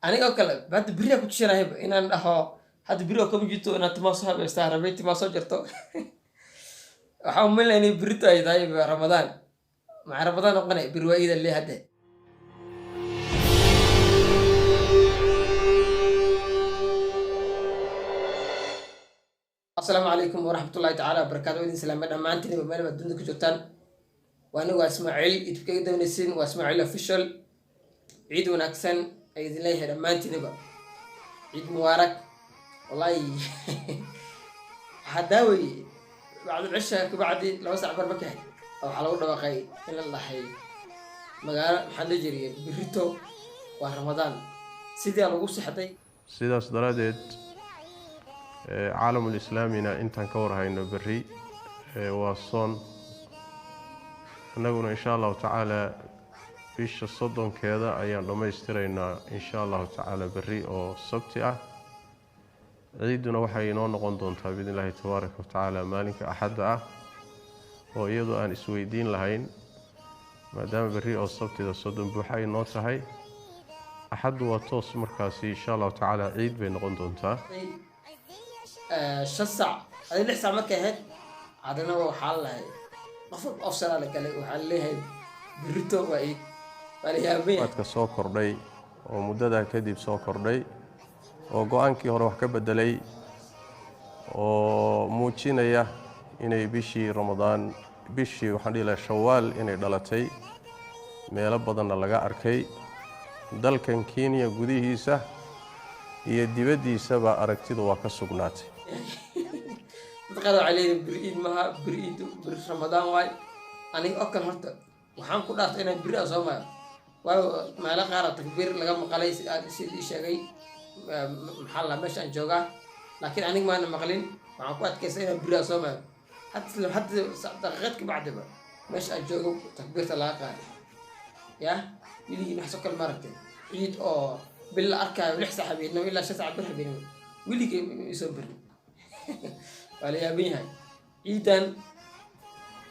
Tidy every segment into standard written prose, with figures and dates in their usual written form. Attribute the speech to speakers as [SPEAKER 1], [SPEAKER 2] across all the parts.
[SPEAKER 1] aniga oo kale hadda beriyaa ku tushanayaba inaan dhaho hadda beri oo kama jirto inaad timaa soo habeystaa rabay timaa soo jarto waxaa umaleynaya inay berito ay tahay ramadaan maca ramadaan noqonay beri waa iida lee hadde السلام عليكم ورحمة الله تعالى وبركاته ودين سلام دمانتين بمعنى الدنيا كجوتان وأنا واسماعيل إتبكي دونيسين واسماعيل official عيد ونكسن عيد الله دمانتين بقى عيد مبارك والله حداوي بعد العشاء كبعد لو ساعة بربكه أو على ورد بقى إلا الله حي مقال محل جري بريتو ورمضان سيدي على وصي حتى
[SPEAKER 2] سيدا صدرات عالم الإسلامنا إنتان كورها إنه بري والصون نقول إن شاء الله تعالى فيش الصدن كذا أيام لما يسترينا إن شاء الله تعالى بري أو سبتة عيدنا وحينا نقندون بإذن الله تبارك وتعالى مالك أحد ويدو أن إسويدين لهين ما دام بري أو سبتة الصدن بحي نوتهاي أحد وطوس مركزي إن شاء الله تعالى عيد بين نقندون
[SPEAKER 1] شسع هذه لحسة مكة هاد عادنا وحال هاي مفروض أفصل على كله وحال هاي بريتو وإيه فليه أبيه
[SPEAKER 2] وقت كسو كردي ومدة كدي بسو كردي وقوان كي هروح كبدلي وموجينيا إني بيشي رمضان بيشي وحديلا شوال إني دلتي ميلا بدن لغا أركي دالكن كينيا قديهيسا iyo dibadiisaba aragtidu waa ka sugnaatay
[SPEAKER 1] dadka عليه بريد ما بريد رمضان واي أنا أكل هرت وحن كل ده أنا بريد أسمع وما لا قارة تكبير لقى مقالي شيء محل مش أنجوجا لكن أنا ما أنا مقالين وعن قوة كيسين بريد أسمع حتى دقيقة بعد ما مش أنجوجا تكبير تلاقى يا يلي نحسك المرتين عيد أو بالأركان ولحسة حبيبنا ولا شسع برحبينا ولي يصبر ولا يبيها إيدان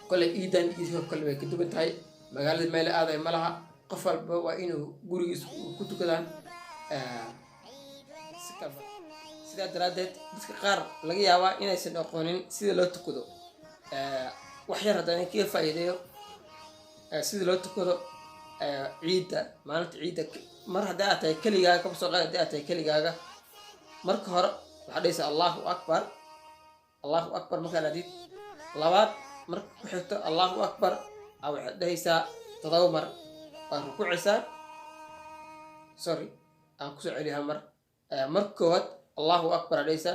[SPEAKER 1] كل إيدان إذا كل ما كتب تاي مقالة ما لا هذا ملها قفل وإنه جوريس كتب كذا سكر سيدا درادت بس كقار لقي هوا إن يصير قوانين سيدا لو تكذو وحير هذا كيف فايدة سيدا لو تكذو عيدة معناته عيدة مرة داتي كليجا كبسوا داتي كليجا مرة هر حديث الله أكبر الله أكبر مكان ديت لوات مرة حتى الله أكبر أو حديث تضومر ركوع عسى سوري أنا كسر عليها مرة كوت الله أكبر ليس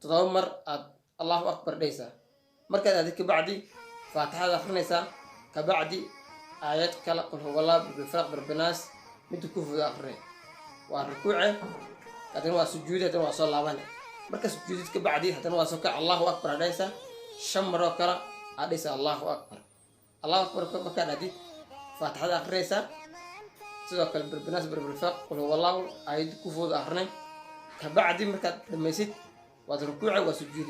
[SPEAKER 1] تضومر الله أكبر ليس مرة هذيك بعدي فاتحة آخرنيسا كبعدي آيات كلا قل هو الله بالفرق بالبناس مدو كوفو آخرين والركوع هذا هو سجود هذا هو صلاة وانا مركز سجود كبعدي هذا هو سكع الله أكبر ليس شمر وكرا ليس الله أكبر الله أكبر مكان هذه فاتحة آخريسا سواء بالبناس بالفرق قل هو الله آيات كوفو آخرين كبعدي مركز لما يسيت والركوع وسجود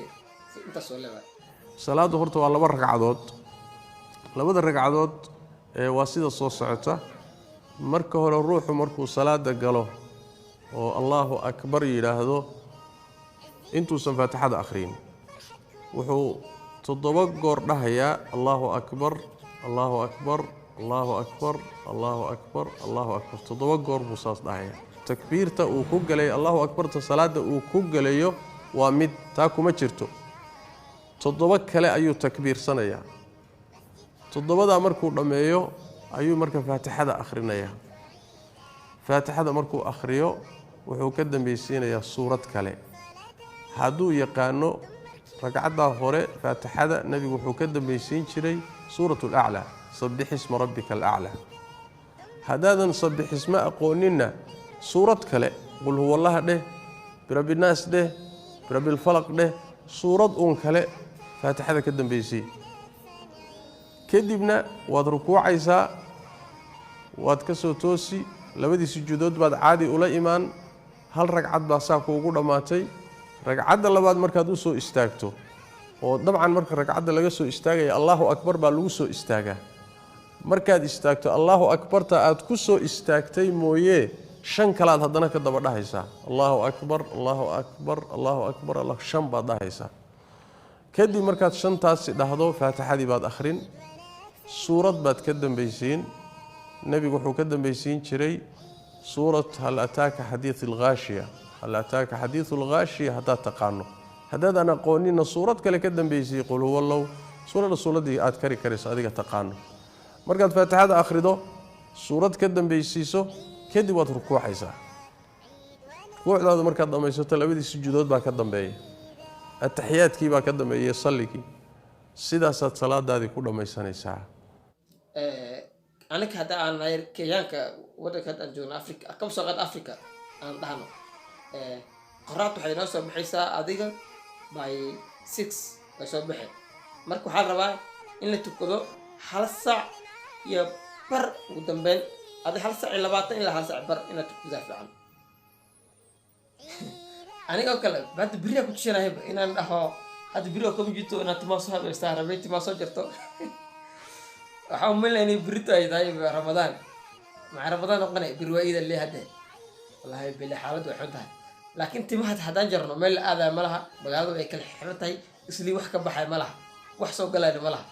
[SPEAKER 1] انت صلى
[SPEAKER 2] صلاة هرتو على ركعات لبد الركعات واسيدة صوت سعته marka hore ruuxu markuu salaada galo oo Allahu akbar yiraahdo intuusan faatixada akhriin wuxuu toddoba goor dhahayaa Allahu akbar Allahu akbar Allahu akbar Allahu akbar Allahu akbar toddoba goor buu saas dhahayaa takbiirta uu ku galay Allahu akbar ta salaada uu ku galayo waa mid taa kuma jirto toddoba kale ayuu takbiirsanayaa toddobada markuu dhameeyo ayuu marka faatixada akhrinaya faatixada markuu akhriyo wuxuu ka dambaysiinayaa suurad kale haduu yaqaano ragcada hore faatixada nabigu wuxuu ka dambaysiin jiray suuratul a'la sabbih isma rabbikal a'la hadaadan sabbih isma aqoonina suurad kale qul huwallahu dheh birabbin nas dheh birabbil falaq dheh suurad kale faatixada ka dambaysiin kadibna waad rukuucaysaa waad ka soo toosi labadii sujuudood baad caadi ula imaan hal ragcad baa saa kuugu dhamaatay ragcadda labaad markaad u soo istaagto oo dabcan marka ragcadda laga soo istaagay Allahu akbar baa lagu soo istaagaa markaad istaagto Allahu akbarta aad ku soo istaagtay mooyee shan kalaad haddana ka daba dhahaysaa allahu akbar allahu akbar allahu akbar allah shan baad dhahaysaa kadib markaad shantaasi dhahdo faatixadii baad akhrin suurad baad ka dambaysiin nebigu wuxuu ka dambaysiin jiray suurat hal ataaka xadiidu alghaashiya hal ataaka xadiidu alghaashiya haddaad taqaano haddaadan aqoonina suurad kale ka dambaysiin qul huwa allahu suuradii aad kari karayso adiga taqaano markaad faatixada akhrido suurad ka dambaysiiso kadib waad rukuucaysaa rukuucdaada markaad dhamaysato labadii sujuudood baa ka dambeeya ataxiyaadkii baa ka dambeeyay salligii sidaasaad salaadaadii ku dhammaysanaysaa
[SPEAKER 1] aniga hadda aan nahay kenyaanka waddanka hadda aan joogno africa kama soo qaad africa aan dhahno qoraad waxay noo soo baxaysaa adiga by 6 way soo baxeen marka waxaa rabaa in la tukado hal saac iyo bar ugu dambeyn adi hal saac iyo 20 ilaa hal saac bar inaad tukadaa fiican aniga oo kale hadda beriyaa ku tushanahayba inaan dhaho hadda beri oo kama jirto inaad timaa soo habeystaa rabay timaa soo jarto waxaa umaleynaya inay berito ay tahay ramadaan maca ramadaan noqonay beri waa iida lee hadde wallahi bele xaaladdu way xun tahay laakiin timaha haddaan jarno meel la aadaya ma laha magaaladu ay kala xiran tahay islii wax ka baxay ma laha wax soo galayna ma laha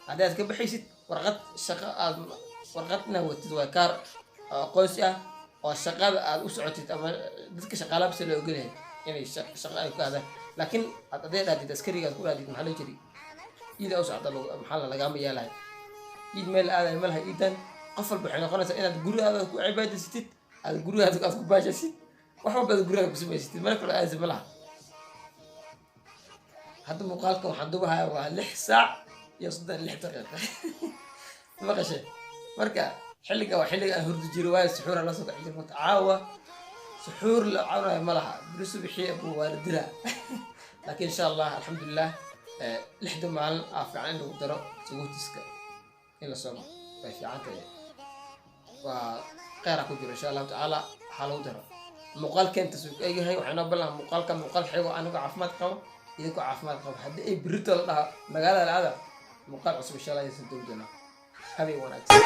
[SPEAKER 1] haddii aad ka baxaysid warqad shaqo aad warqadna watid waa kaar aqoonsi ah oo shaqada aad u socotid ama dadka shaqaalaha bise loo ogolyahay inay shaqo ay ku aadaan laakiin aad adee dhaadid askariga aad ku dhaadid maxaa loo jiri iida u socda maxaa lagaama yeelahay iid meel la aadayo ma laha iidan qof walba waxay noqonaysaa inaad gurigaada ku cibaadaysatid aad gurigaada aad ku baashasid wax walba aad gurigaada ku samaysatid meel kale aadaysa ma laha hadda muuqaalkan waxaan dubahayaa waa 6 saac iyo 36 daqiiqo maqashay marka xilliga waa xilliga aan hurdi jiray waayo suxuura la soo kaci jiray marka caawa suxuur la caawnaayo ma laha beri subaxii abuu waa la dilaa laakiin insha allah alxamdulilah 6 maalin aa fiican in lagu daro suguutiska in la soomo way fiican tahay waa kheyra ku jiro insha allahu tacaala waxaa lagu daro muuqaalkeenta suu eegahay waxay noo ballan muuqaal xigo anigo caafimaad qabo idinkoo caafimaad qabo haddii ay berito la dhaho magaalada la aada muuqaal cusub insha allah aysan doon doonaa habeen wanaagsan